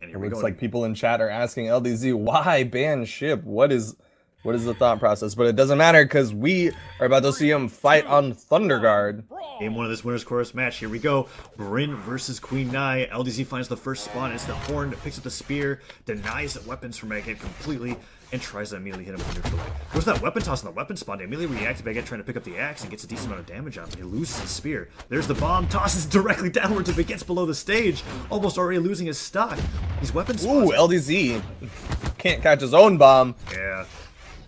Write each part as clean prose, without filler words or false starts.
And It here we looks go. like people in chat are asking LDZ, why ban ship? What is the thought process? But it doesn't matter because we are about to see him fight on Thunder Guard. Game 1 of this winner's chorus match. Here we go. Brynn versus Queen Nai. LDZ finds the first spawn. It's the horn, picks up the spear, denies the weapons from Baguette completely, and tries to immediately hit him with neutral. Goes that weapon toss on the weapon spawn. They immediately react to Baguette trying to pick up the axe and gets a decent amount of damage on him. He loses his spear. There's the bomb. Tosses directly downward to Baguette's below the stage. Almost already losing his stock. These weapon spawns. Ooh, LDZ can't catch his own bomb. Yeah.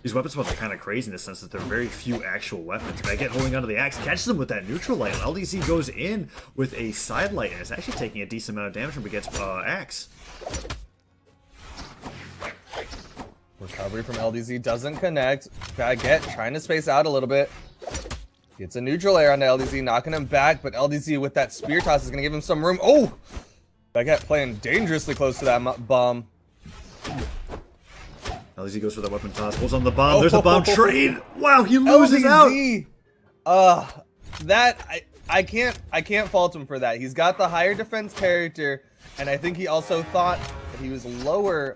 These weapon spawns are kind of crazy in the sense that there are very few actual weapons. Baguette holding onto the axe, catches them with that neutral light. LDZ goes in with a side light, and it's actually taking a decent amount of damage from Baguette's axe. Recovery from LDZ doesn't connect. Baguette trying to space out a little bit. Gets a neutral air onto LDZ, knocking him back, but LDZ with that spear toss is going to give him some room. Oh! Baguette playing dangerously close to that bomb. LDZ goes for that weapon toss, holds on the bomb. There's a bomb trade. Wow, he loses LDZ, out. I can't fault him for that. He's got the higher defense character, and I think he also thought that he was lower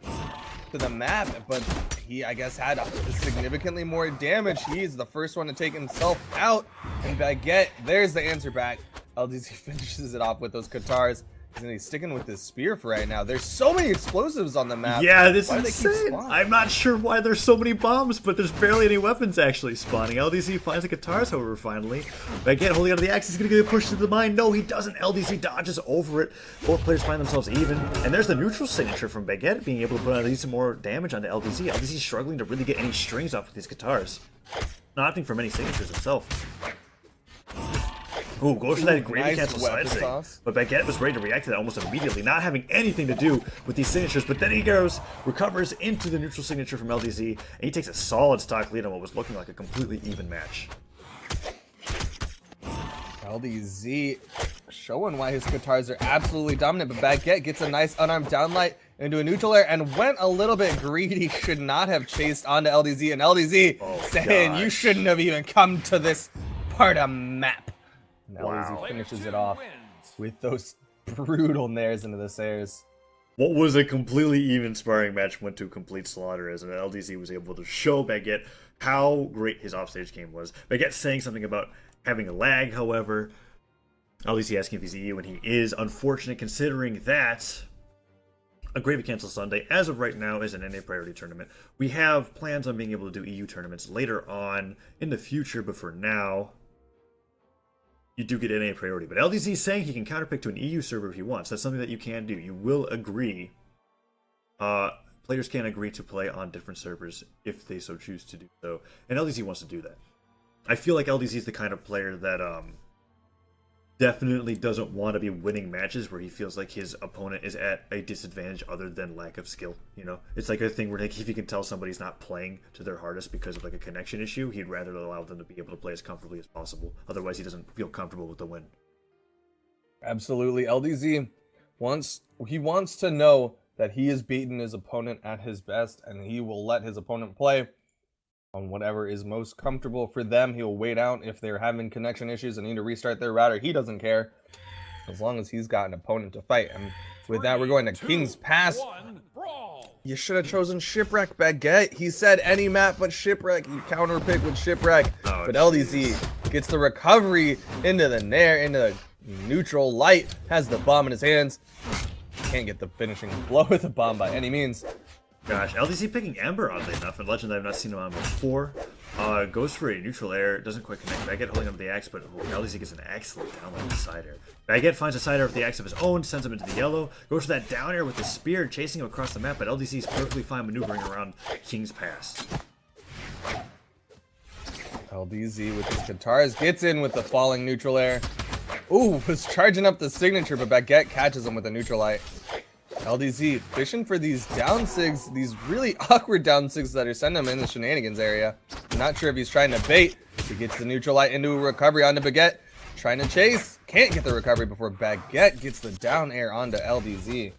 to the map, but he, I guess, had significantly more damage. He's the first one to take himself out, and Baguette, there's the answer back. LDZ finishes it off with those Katars. He's sticking with this spear for right now. There's so many explosives on the map. Yeah, this Why is do they keep insane. spawning? I'm not sure why there's so many bombs, but there's barely any weapons actually spawning. LDZ finds the guitars, however, finally. Baguette holding onto the axe. He's going to get pushed to the mine. No, he doesn't. LDZ dodges over it. Both players find themselves even. And there's the neutral signature from Baguette being able to put at least some more damage onto LDZ. LDZ struggling to really get any strings off with these guitars. Not opting for many signatures himself. Ooh, goes for that gravy nice cancel side weapon thing. toss. But Baguette was ready to react to that almost immediately, not having anything to do with these signatures. But then he goes, recovers into the neutral signature from LDZ, and he takes a solid stock lead on what was looking like a completely even match. LDZ showing why his Katars are absolutely dominant, but Baguette gets a nice unarmed downlight into a neutral air and went a little bit greedy. Should not have chased onto LDZ, and LDZ saying, gosh. you shouldn't have even come to this part of map. And Wow. LDZ finishes it off with those brutal nairs into the stairs. What was a completely even sparring match went to complete slaughter as an LDZ was able to show Baguette how great his offstage game was. Baguette saying something about having a lag, however. LDZ asking if he's EU, and he is. Unfortunate considering that a Gravy Cancel Sunday, as of right now, is an NA priority tournament. We have plans on being able to do EU tournaments later on in the future, but for now, you do get NA priority. But LDZ is saying he can counterpick to an EU server if he wants. That's something that you can do. You will agree. Players can agree to play on different servers if they so choose to do so. And LDZ wants to do that. I feel like LDZ is the kind of player that definitely doesn't want to be winning matches where he feels like his opponent is at a disadvantage other than lack of skill. You know, it's like a thing where like if you can tell somebody's not playing to their hardest because of like a connection issue, he'd rather allow them to be able to play as comfortably as possible. Otherwise, he doesn't feel comfortable with the win. Absolutely. LDZ wants to know that he has beaten his opponent at his best, and he will let his opponent play on whatever is most comfortable for them. He'll wait out if they're having connection issues and need to restart their router. He doesn't care as long as he's got an opponent to fight. And with that, we're going to King's Pass. You should have chosen Shipwreck, Baguette. He said any map but Shipwreck. You counterpick with Shipwreck. But LDZ gets the recovery into the nair, into the neutral light, has the bomb in his hands. Can't get the finishing blow with the bomb by any means. Gosh, LDZ picking Ember, oddly enough, a legend I've not seen him on before. Goes for a neutral air, doesn't quite connect. Baguette holding onto the axe, but LDZ gets an excellent down with the side air. Baguette finds a side air with the axe of his own, sends him into the yellow, goes for that down air with the spear, chasing him across the map, but LDZ is perfectly fine maneuvering around King's Pass. LDZ with his Katars gets in with the falling neutral air. Ooh, was charging up the signature, but Baguette catches him with a neutral light. LDZ fishing for these down sigs, these really awkward down sigs that are sending him in the shenanigans area. Not sure if he's trying to bait. He gets the neutral light into a recovery onto Baguette. Trying to chase. Can't get the recovery before Baguette gets the down air onto LDZ.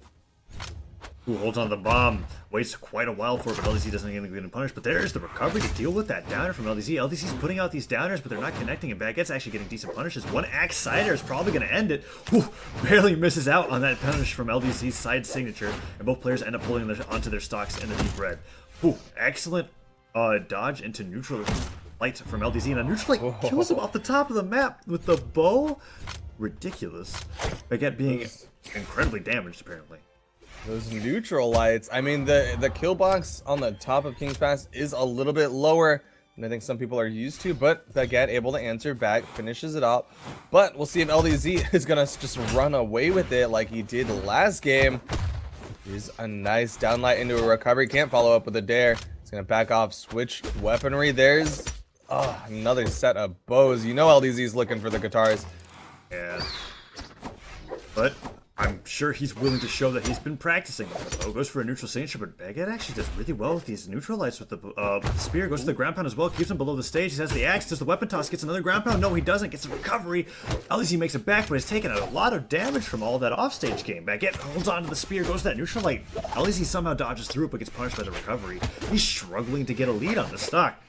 Who holds on to the bomb, waits quite a while for it, but LDZ doesn't get getting punished. But there's the recovery to deal with that downer from LDZ. LDZ's putting out these downers, but they're not connecting, and Baguette's actually getting decent punishes. One axe cider is probably going to end it. Whew, barely misses out on that punish from LDZ's side signature, and both players end up pulling onto their stocks in the deep red. Whew, excellent dodge into neutral light from LDZ, and a neutral light kills him off the top of the map with the bow. Ridiculous. Baguette being incredibly damaged, apparently. Those neutral lights. I mean, the kill box on the top of King's Pass is a little bit lower than I think some people are used to, but Baguette able to answer back, finishes it up. But we'll see if LDZ is going to just run away with it like he did last game. Here's a nice downlight into a recovery. Can't follow up with a dare. He's going to back off, switch weaponry. There's another set of bows. You know LDZ's looking for the guitars. Yeah. But I'm sure he's willing to show that he's been practicing. Oh, goes for a neutral signature, but Baguette actually does really well with these neutral lights with the spear. Goes to the ground pound as well, keeps him below the stage. He has the axe, does the weapon toss, gets another ground pound. No, he doesn't. Gets a recovery. LDZ makes it back, but he's taken a lot of damage from all that offstage game. Baguette holds on to the spear, goes to that neutral light. LDZ somehow dodges through it, but gets punished by the recovery. He's struggling to get a lead on the stock.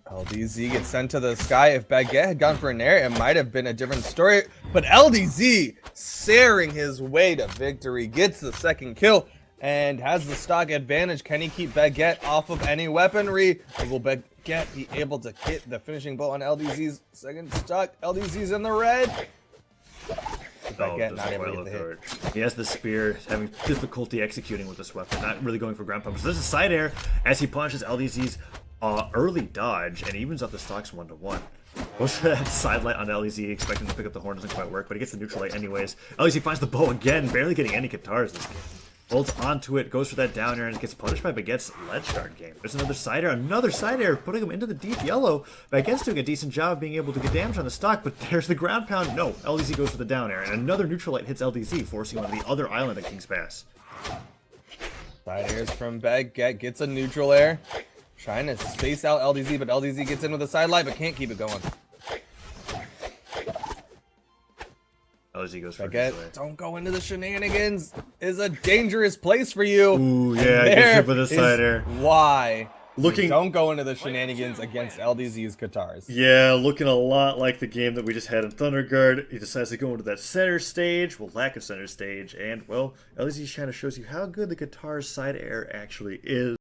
LDZ gets sent to the sky. If Baguette had gone for an air, it might have been a different story. But LDZ, searing his way to victory, gets the second kill and has the stock advantage. Can he keep Baguette off of any weaponry? Or will Baguette be able to hit the finishing blow on LDZ's second stock? LDZ's in the red. Baguette not able to get the hit. He has the spear, having difficulty executing with this weapon, not really going for ground pound. So there's a side air as he punishes LDZ's early dodge and evens up the stocks 1-1. Goes for that side light on LDZ, expecting to pick up the horn, doesn't quite work, but he gets the neutral light anyways. LDZ finds the bow again, barely getting any guitars this game. Holds onto it, goes for that downer, and gets punished by Baguette's ledge guard game. There's another side air, putting him into the deep yellow. Baguette's doing a decent job of being able to get damage on the stock, but there's the ground pound. No, LDZ goes for the down air, and another neutral light hits LDZ, forcing him on the other island at King's Pass. Side airs from Baguette, gets a neutral air. Trying to space out LDZ, but LDZ gets in with a side light, but can't keep it going. LDZ goes for Baguette, don't go into the shenanigans. Is a dangerous place for you. Ooh, yeah, gets hit with a side air. Why? Don't go into the shenanigans against LDZ's guitars. Yeah, looking a lot like the game that we just had in Thunderguard. He decides to go into that center stage, lack of center stage, and, well, LDZ kind of shows you how good the guitar's side air actually is.